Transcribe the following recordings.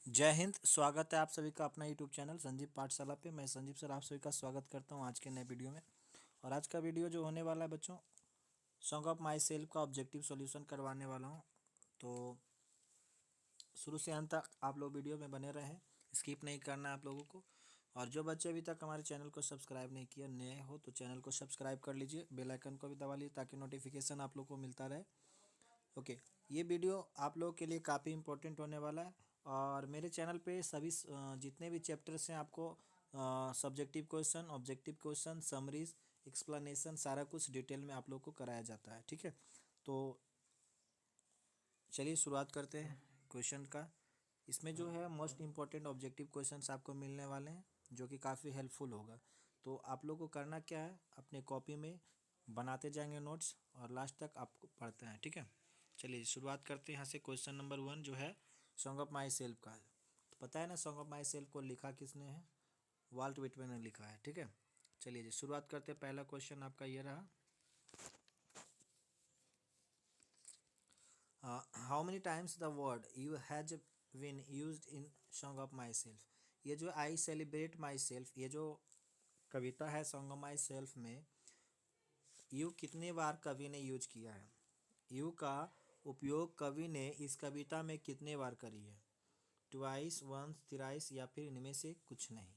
जय हिंद। स्वागत है आप सभी का अपना यूट्यूब चैनल संजीव पाठशाला पे। मैं संजीव सर आप सभी का स्वागत करता हूं आज के नए वीडियो में। और आज का वीडियो जो होने वाला है बच्चों, सॉन्ग ऑफ माई सेल्फ का ऑब्जेक्टिव सॉल्यूशन करवाने वाला हूं। तो शुरू से अंत तक आप लोग वीडियो में बने रहें, स्किप नहीं करना है आप लोगों को। और जो बच्चे अभी तक हमारे चैनल को सब्सक्राइब नहीं किया, नए हो तो चैनल को सब्सक्राइब कर लीजिए, बेल आइकन को भी दबा लीजिए ताकि नोटिफिकेशन आप लोग को मिलता रहे। ओके, ये वीडियो आप लोगों के लिए काफ़ी इंपॉर्टेंट होने वाला है। और मेरे चैनल पे सभी जितने भी चैप्टर्स हैं आपको subjective question, objective question, summaries, explanation सारा कुछ डिटेल में आप लोग को कराया जाता है। ठीक है, तो चलिए शुरुआत करते हैं क्वेश्चन का। इसमें जो है मोस्ट इम्पॉर्टेंट ऑब्जेक्टिव क्वेश्चंस आपको मिलने वाले हैं जो कि काफ़ी हेल्पफुल होगा। तो आप लोग को करना क्या है, अपने कॉपी में बनाते जाएंगे नोट्स और लास्ट तक आपको पढ़ते हैं। ठीक है, चलिए शुरुआत करते हैं यहाँ से। क्वेश्चन नंबर 1 जो है सॉन्ग ऑफ माई सेल्फ का है। तो पता है ना सॉन्ग ऑफ माई सेल्फ को लिखा किसने है? वाल्ट व्हिटमैन ने लिखा है। ठीक है, चलिए जी शुरुआत करते हैं। पहला क्वेश्चन आपका ये रहा, how many times the word you has been used in song of myself. ये जो आई सेलिब्रेट माई सेल्फ, ये जो कविता है सॉन्ग ऑफ माई सेल्फ में, यू कितने बार कवि ने यूज किया है? यू का उपयोग कवि ने इस कविता में कितने बार करी है? ट्वाइस, वंस, थ्राइस या फिर इनमें से कुछ नहीं।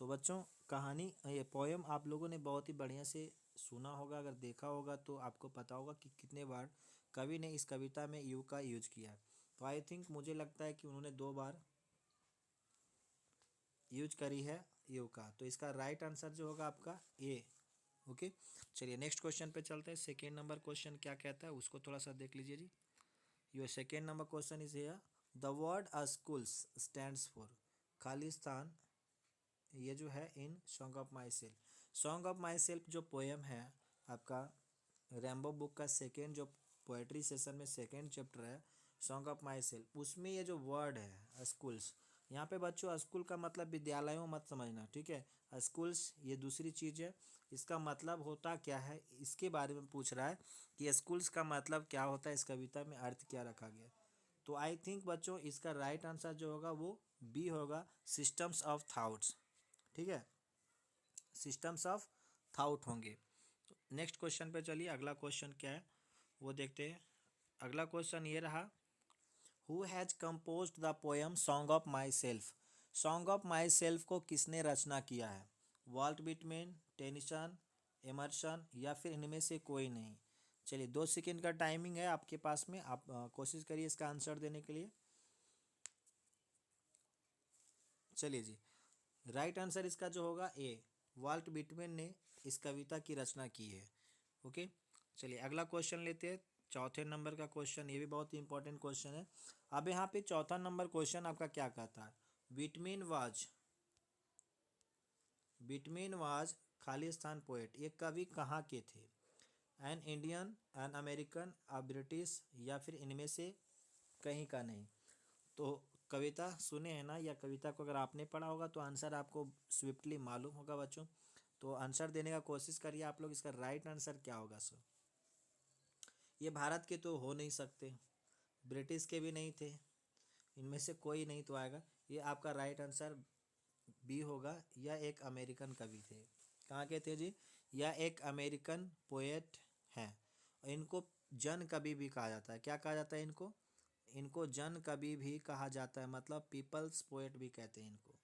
तो बच्चों कहानी, ये पोएम आप लोगों ने बहुत ही बढ़िया से सुना होगा, अगर देखा होगा तो आपको पता होगा कि कितने बार कवि ने इस कविता में यू का यूज किया है। तो आई थिंक मुझे लगता है कि उन्होंने 2 बार यूज करी है यू का। तो इसका राइट आंसर जो होगा आपका ए। ओके, चलिए नेक्स्ट क्वेश्चन पे चलते हैं। सेकेंड नंबर क्वेश्चन क्या कहता है उसको थोड़ा सा देख लीजिए जी। Your second number question is here, the word schools stands for, Khalistan ये जो है in song of myself. Song of myself जो पोएम है आपका, रैम्बो बुक का सेकेंड जो पोएट्री सेशन में सेकेंड चैप्टर है सॉन्ग ऑफ माई सेल्फ, उसमें ये जो वर्ड है स्कूल्स, यहाँ पे बच्चों स्कूल का मतलब विद्यालयों मत समझना। ठीक है, स्कूल्स ये दूसरी चीज़ है। इसका मतलब होता क्या है इसके बारे में पूछ रहा है कि स्कूल्स का मतलब क्या होता है, इस कविता में अर्थ क्या रखा गया। तो आई थिंक बच्चों इसका राइट आंसर जो होगा वो बी होगा, सिस्टम्स ऑफ थाउट्स। ठीक है, सिस्टम्स ऑफ थाउट होंगे। नेक्स्ट क्वेश्चन पे चलिए, अगला क्वेश्चन क्या है वो देखते हैं। अगला क्वेश्चन ये रहा, who has composed the poem song of myself. Song of my self को किसने रचना किया है? वॉल्ट व्हिटमैन, टेनिसन, एमर्सन या फिर इनमें से कोई नहीं। चलिए 2 सेकेंड का टाइमिंग है आपके पास में, आप कोशिश करिए इसका आंसर देने के लिए। चलिए जी, राइट आंसर इसका जो होगा ए, वाल्ट व्हिटमैन ने इस कविता की रचना की है। ओके, चलिए अगला क्वेश्चन लेते हैं। चौथे नंबर का क्वेश्चन, ये भी बहुत ही इंपॉर्टेंट क्वेश्चन है। अब यहाँ पे चौथा नंबर क्वेश्चन आपका क्या कहता है, व्हिटमैन वाज खालिस्तान पोएट, ये कवि कहाँ के थे? An Indian, an American, a British या फिर इनमें से कहीं का नहीं। तो कविता सुने हैं ना, या कविता को अगर आपने पढ़ा होगा तो आंसर आपको स्विफ्टली मालूम होगा बच्चों। तो आंसर देने का कोशिश करिए आप लोग, इसका राइट आंसर क्या होगा सर? ये भारत के तो हो नहीं सकते, ब्रिटिश के भी नहीं थे, इनमें से कोई नहीं तो आएगा। ये आपका राइट आंसर बी होगा, यह एक अमेरिकन कवि थे। कहाँ के थे जी? यह एक अमेरिकन पोएट हैं। और इनको जन कवि भी कहा जाता है। क्या कहा जाता है इनको? इनको जन कवि भी कहा जाता है, मतलब पीपल्स पोएट भी कहते हैं इनको।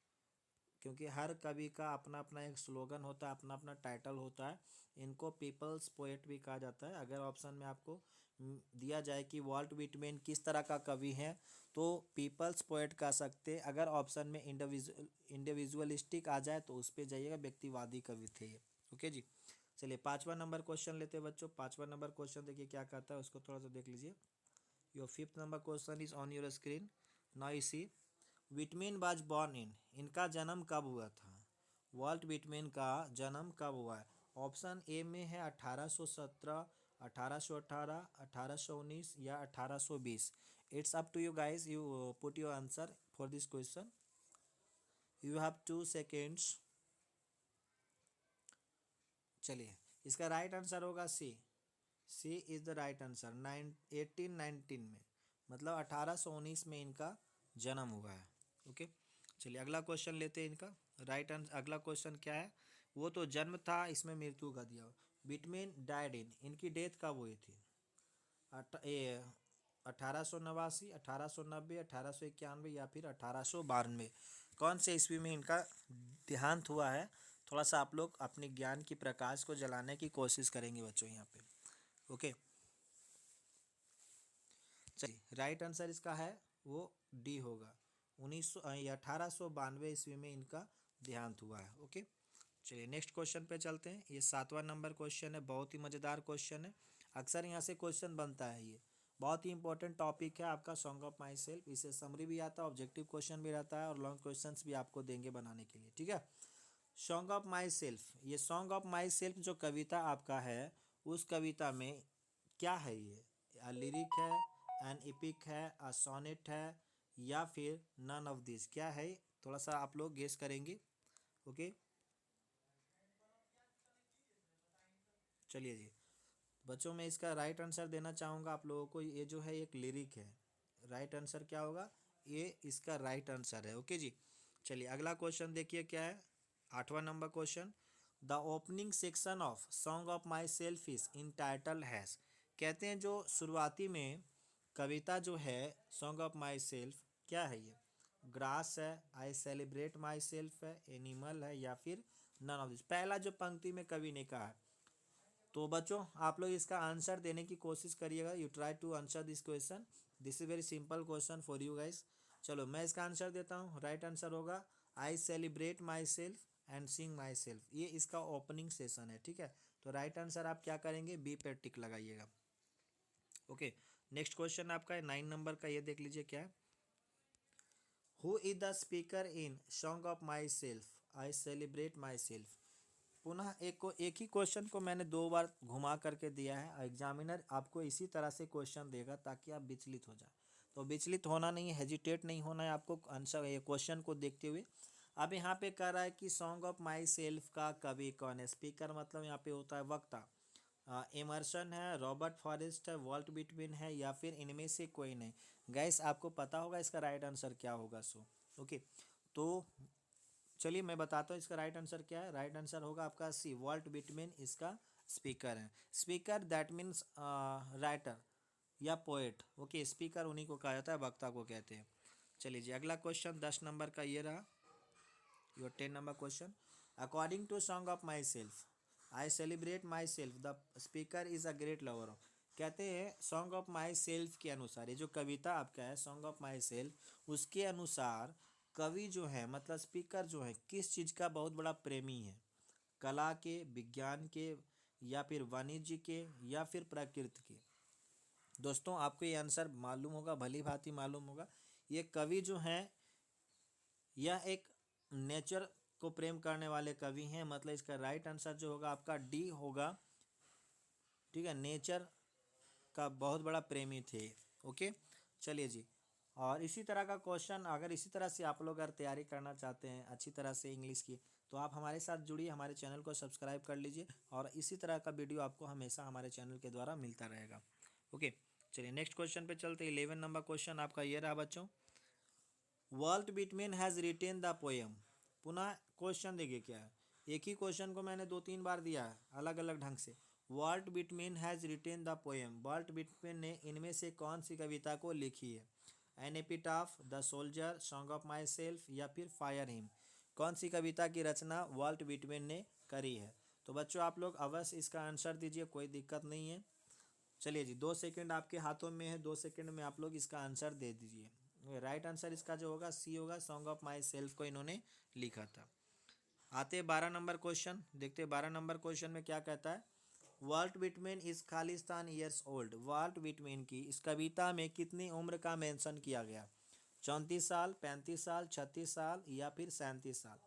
क्योंकि हर कवि का अपना अपना एक स्लोगन होता है, अपना अपना टाइटल होता है। इनको पीपल्स पोएट भी कहा जाता है। अगर ऑप्शन में आपको दिया जाए कि वॉल्ट व्हिटमैन किस तरह का कवि है तो पीपल्स पोएट कह सकते हैं। अगर ऑप्शन में इंडिविजुअलिस्टिक आ जाए तो उस पर जाइएगा, व्यक्तिवादी कवि थे ये। ओके जी, चलिए 5वां नंबर क्वेश्चन लेते हैं बच्चों। 5वां नंबर क्वेश्चन देखिए क्या कहता है, उसको थोड़ा सा देख लीजिए। Your 5th number question is on your screen now. इसी व्हिटमैन वाज बॉर्न इन, इनका जन्म कब हुआ था? वॉल्ट व्हिटमैन का जन्म कब हुआ है? ऑप्शन ए में है 1817, 1818, 1819 या 1820। It's up to you guys, you put your answer for this question. You have 2 seconds. चलिए इसका राइट आंसर होगा C. C is the right answer. 1819 में, मतलब 1819 में इनका जन्म हुआ है। ओके, चलिए अगला क्वेश्चन लेते हैं इनका। राइट आंसर अगला क्वेश्चन क्या है? वो तो जन्म था, इसमें मृत्यु का दिया। बिटवीन डाइड इन, इनकी डेथ कब हुई थी? 1889, 1890, 1891 या फिर 1892? कौन से ईस्वी में इनका देहांत हुआ है? थोड़ा सा आप लोग अपने ज्ञान की प्रकाश को जलाने की कोशिश करेंगे बच्चों यहाँ पे। ओके, चलिए राइट आंसर इसका है वो डी होगा। 1892 ईस्वी में इनका देहांत हुआ है। ओके, चलिए नेक्स्ट क्वेश्चन पे चलते हैं। ये 7वां नंबर क्वेश्चन है, बहुत ही मज़ेदार क्वेश्चन है। अक्सर यहाँ से क्वेश्चन बनता है। ये बहुत ही इंपॉर्टेंट टॉपिक है आपका सॉन्ग ऑफ माई सेल्फ। इसे समरी भी आता है, ऑब्जेक्टिव क्वेश्चन भी रहता है और लॉन्ग क्वेश्चंस भी आपको देंगे बनाने के लिए। ठीक है, सॉन्ग ऑफ माई सेल्फ, ये सॉन्ग ऑफ माई सेल्फ जो कविता आपका है, उस कविता में क्या है? ये लिरिक है, एन एपिक है, अ सोनेट है, या फिर नन ऑफ दिस? क्या है? थोड़ा सा आप लोग गेस करेंगे। ओके, चलिए जी बच्चों, मैं इसका राइट आंसर देना चाहूँगा आप लोगों को। ये जो है एक लिरिक है। राइट आंसर क्या होगा? ये इसका राइट आंसर है। ओके जी, चलिए अगला क्वेश्चन देखिए क्या है। 8वां number question, the opening section of song of myself is entitled as. कहते हैं जो शुरुआती में कविता जो है सॉन्ग ऑफ माई सेल्फ, क्या है ये? ग्रास है, आई सेलिब्रेट माई सेल्फ है, एनिमल है, या फिर नन ऑफ दिस? पहला जो पंक्ति में कवि ने कहा है। तो बच्चों आप लोग इसका आंसर देने की कोशिश करिएगा। You try to answer this question. This is very simple question for you guys. चलो मैं इसका आंसर देता हूँ। राइट आंसर होगा I celebrate myself and sing myself. ये इसका ओपनिंग सेशन है। ठीक है, तो राइट आंसर आप क्या करेंगे? बी पे टिक लगाइएगा। ओके, नेक्स्ट क्वेश्चन आपका है 9 नंबर का। ये देख लीजिए क्या है। Who is the speaker in song of myself I celebrate my self? पुनः एक ही क्वेश्चन को मैंने 2 बार घुमा करके दिया है। एग्जामिनर आपको इसी तरह से क्वेश्चन देगा ताकि आप विचलित हो जाए। तो विचलित होना नहीं है, हेजिटेट नहीं होना है आपको आंसर ये क्वेश्चन को देखते हुए। अब यहाँ पे कह रहा है कि सॉन्ग ऑफ माई सेल्फ का कवि कौन है? स्पीकर मतलब यहाँ पे होता है वक्ता। एमर्सन है, रॉबर्ट फॉरेस्ट है, वॉल्ट विटमिन है, या फिर इनमें से कोई नहीं? गैस आपको पता होगा इसका राइट आंसर क्या होगा। सो ओके, तो चलिए मैं बताता हूँ इसका राइट आंसर क्या है। राइट आंसर होगा आपका सी, वॉल्ट विटमिन इसका स्पीकर है। स्पीकर दैट मीन्स राइटर या पोएट। ओके, स्पीकर उन्हीं को कहा जाता है, वक्ता को कहते हैं। चलिए जी अगला क्वेश्चन 10 नंबर का ये रहा। Your 10 number question, according to song of myself I celebrate myself the speaker is a great lover. कहते हैं सॉन्ग ऑफ माई सेल्फ के अनुसार, ये जो कविता आपका है सॉन्ग ऑफ माई सेल्फ, उसके अनुसार कवि जो है मतलब स्पीकर जो है किस चीज़ का बहुत बड़ा प्रेमी है? कला के, विज्ञान के, या फिर वाणिज्य के, या फिर प्रकृति के? दोस्तों आपको ये आंसर मालूम होगा, भली भांति मालूम होगा। ये कवि जो हैं यह एक नेचर को प्रेम करने वाले कवि हैं। मतलब इसका राइट आंसर जो होगा आपका डी होगा। ठीक है, नेचर का बहुत बड़ा प्रेमी थे। ओके, चलिए जी, और इसी तरह का क्वेश्चन अगर इसी तरह से आप लोग अगर तैयारी करना चाहते हैं अच्छी तरह से इंग्लिश की, तो आप हमारे साथ जुड़िए, हमारे चैनल को सब्सक्राइब कर लीजिए और इसी तरह का वीडियो आपको हमेशा हमारे चैनल के द्वारा मिलता रहेगा। ओके, चलिए नेक्स्ट क्वेश्चन पे चलते हैं। 11 नंबर क्वेश्चन आपका ये रहा बच्चों, vault Whitman has written the poem. पुनः क्वेश्चन देखिए क्या है। एक ही क्वेश्चन को मैंने 2-3 बार दिया है अलग अलग ढंग से। Walt Whitman has written the poem, Walt Whitman ने इनमें से कौन सी कविता को लिखी है? An epitaph, the soldier, song of myself, या फिर फायर हिम? कौन सी कविता की रचना वॉल्ट विटमैन ने करी है? तो बच्चों आप लोग अवश्य इसका आंसर दीजिए, कोई दिक्कत नहीं है। चलिए जी 2 सेकंड आपके हाथों में है, 2 सेकंड में आप लोग इसका आंसर दे दीजिए। राइट आंसर इसका जो होगा सी होगा, सॉन्ग ऑफ माई सेल्फ को इन्होंने लिखा था। आते 12 नंबर क्वेश्चन, देखते 12 नंबर क्वेश्चन में क्या कहता है। वाल्ट विटमैन इज खालिस्तान ईयर्स ओल्ड। वाल्ट विटमैन की इस कविता में कितनी उम्र का मेंशन किया गया? 34 साल, 35 साल, 36 साल, या फिर 37 साल?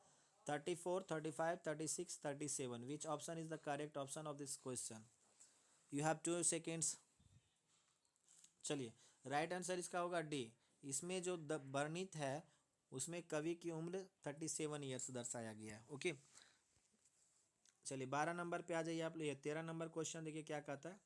34, 35, 36, 37, which option is the correct option of this question? You have 2 seconds. चलिए राइट आंसर इसका होगा डी। इसमें जो वर्णित है उसमें कवि की उम्र 37 ईयर्स दर्शाया गया है। ओके, चलिए 12 नंबर पे आ जाइए आप। ये 13 नंबर क्वेश्चन देखिए क्या कहता है।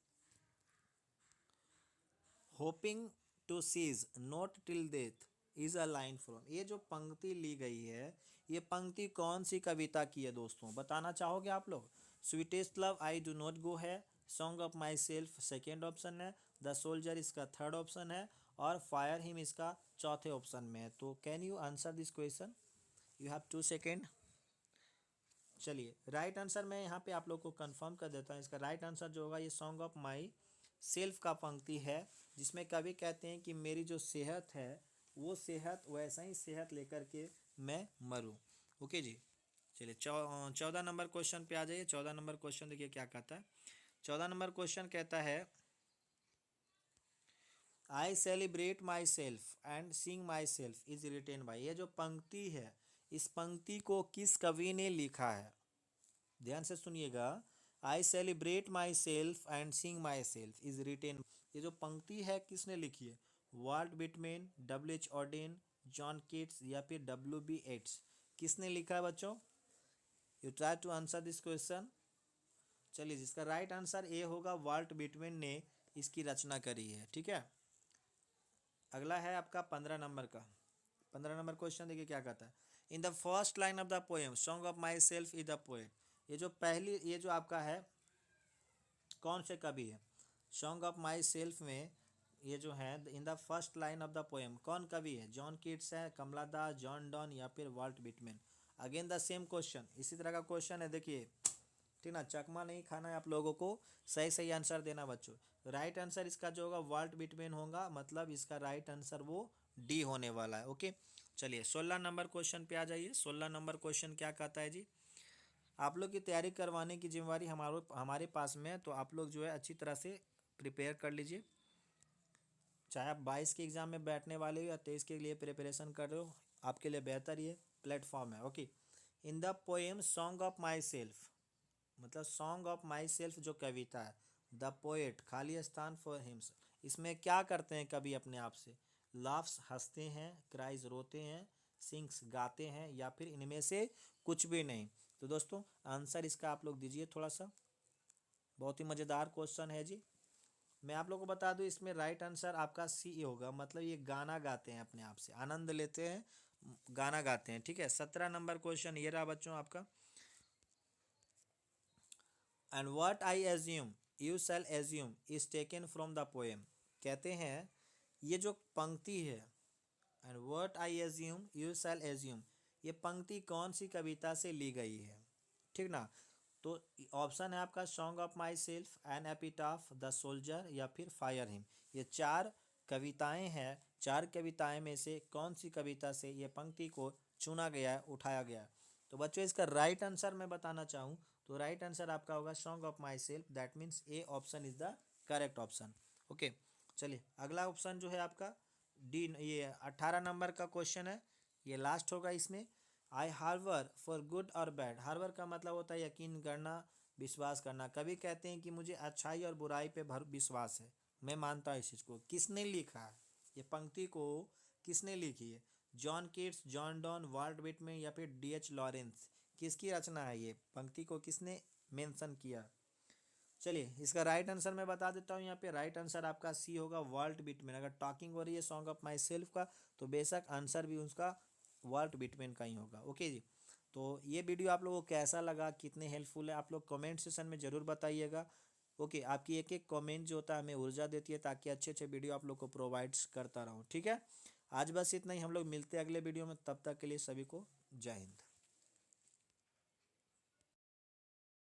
Hoping to cease not till death is a line from, ये जो पंक्ति ली गई है ये पंक्ति कौन सी कविता की है दोस्तों, बताना चाहोगे आप लोग। Sweetest love I do not go है, song of myself second option है, द सोल्जर इसका थर्ड ऑप्शन है, और फायर हिम इसका चौथे ऑप्शन में है। तो can you answer this question, you have 2 second. चलिए राइट आंसर मैं यहाँ पे आप लोग को कंफर्म कर देता हूँ। इसका राइट आंसर जो होगा ये सॉन्ग ऑफ माई सेल्फ का पंक्ति है, जिसमें कवि कहते हैं कि मेरी जो सेहत है वो सेहत वैसा ही सेहत लेकर के मैं मरूं। ओके जी। चलिए 14 नंबर क्वेश्चन पे आ जाइए। 14 नंबर क्वेश्चन देखिए क्या कहता है। 14 नंबर क्वेश्चन कहता है आई celebrate myself and sing myself is written by. ये जो पंक्ति है इस पंक्ति को किस कवि ने लिखा है, ध्यान से सुनिएगा। I celebrate myself and sing myself is written, ये जो पंक्ति है किसने लिखी है, Walt Whitman, W.H. Auden, John Keats या फिर W.B. येट्स, किसने लिखा है बच्चों। You try to answer this question. चलिए जिसका राइट आंसर ए होगा, वाल्ट विटमैन ने इसकी रचना करी है। ठीक है, अगला है आपका 15 नंबर का। 15 नंबर क्वेश्चन देखिए क्या कहता है। In the first line of the poem song of myself is the poet, ये जो पहली ये जो आपका है कौन से कवि है, सॉन्ग ऑफ माई सेल्फ में ये जो है in the first line of the poem कौन कवि है, जॉन कीट्स है, कमला दास, जॉन डॉन या फिर Walt Whitman. Again the same question, इसी तरह का क्वेश्चन है देखिए, ठीक ना, चकमा नहीं खाना है आप लोगों को, सही सही आंसर देना बच्चों। राइट आंसर इसका जो होगा वाल्ट विटमैन होगा, मतलब इसका राइट आंसर वो डी होने वाला है। ओके चलिए 16 नंबर क्वेश्चन पे आ जाइए। 16 नंबर क्वेश्चन क्या कहता है जी। आप लोग की तैयारी करवाने की जिम्मेवारी हमारे पास में है, तो आप लोग जो है अच्छी तरह से प्रिपेयर कर लीजिए। चाहे आप 22 के एग्ज़ाम में बैठने वाले हो या 23 के लिए प्रिपरेशन कर रहे हो, आपके लिए बेहतर ये प्लेटफॉर्म है। Okay, in the poem song of my self, मतलब सॉन्ग ऑफ माई सेल्फ जो कविता है, द पोएट खाली स्थान फॉर हिम्स, इसमें क्या करते हैं कवि अपने आप से, लाफ्स हंसते हैं, क्राइज रोते हैं, सिंग्स गाते हैं, या फिर इनमें से कुछ भी नहीं। तो दोस्तों आंसर इसका आप लोग दीजिए थोड़ा सा, बहुत ही मज़ेदार क्वेश्चन है जी। मैं आप लोगों को बता दूं इसमें राइट आंसर आपका सी होगा, मतलब ये गाना गाते हैं, अपने आप से आनंद लेते हैं, गाना गाते हैं। ठीक है 17 नंबर क्वेश्चन ये रहा बच्चों आपका। And what I assume you shall assume is taken from the poem, कहते हैं ये जो पंक्ति है, and what I assume you shall assume, ये पंक्ति कौन सी कविता से ली गई है। ठीक ना, तो ऑप्शन है आपका song of myself, an epitaph, the soldier या फिर फायर हिम। ये 4 कविताएं हैं, 4 कविताएं में से कौन सी कविता से ये पंक्ति को चुना गया है, उठाया गया है। तो बच्चों इसका राइट आंसर मैं बताना चाहूँ तो राइट आंसर आपका होगा song of my self, that means A option is the correct option. Okay चलिए अगला ऑप्शन जो है आपका डी, ये 18 नंबर का क्वेश्चन है, ये लास्ट होगा इसमें। आई हार्वर फॉर गुड और बैड, हार्वर का मतलब होता है यकीन करना, विश्वास करना। कभी कहते हैं कि मुझे अच्छाई और बुराई पे भर विश्वास है, मैं मानता हूँ इस चीज़ को। किसने लिखा है ये पंक्ति को, किसने लिखी है, John Keats, John Donne, Walt Whitman या फिर D.H. लॉरेंस, किसकी रचना है ये पंक्ति को किसने मेंशन किया। चलिए इसका राइट आंसर मैं बता देता हूँ यहाँ पे, राइट आंसर आपका सी होगा, वाल्ट विटमैन। अगर टॉकिंग हो रही है सॉन्ग ऑफ माई सेल्फ का तो बेशक आंसर भी उसका वाल्ट विटमैन का ही होगा। ओके जी, तो ये वीडियो आप लोगों को कैसा लगा, कितने हेल्पफुल है, आप लोग कमेंट सेशन में ज़रूर बताइएगा। ओके आपकी एक एक कमेंट जो होता है हमें ऊर्जा देती है, ताकि अच्छे अच्छे वीडियो आप लोग को प्रोवाइड्स करता रहूँ। ठीक है, आज बस इतना ही, हम लोग मिलते हैं अगले वीडियो में, तब तक के लिए सभी को जय हिंद।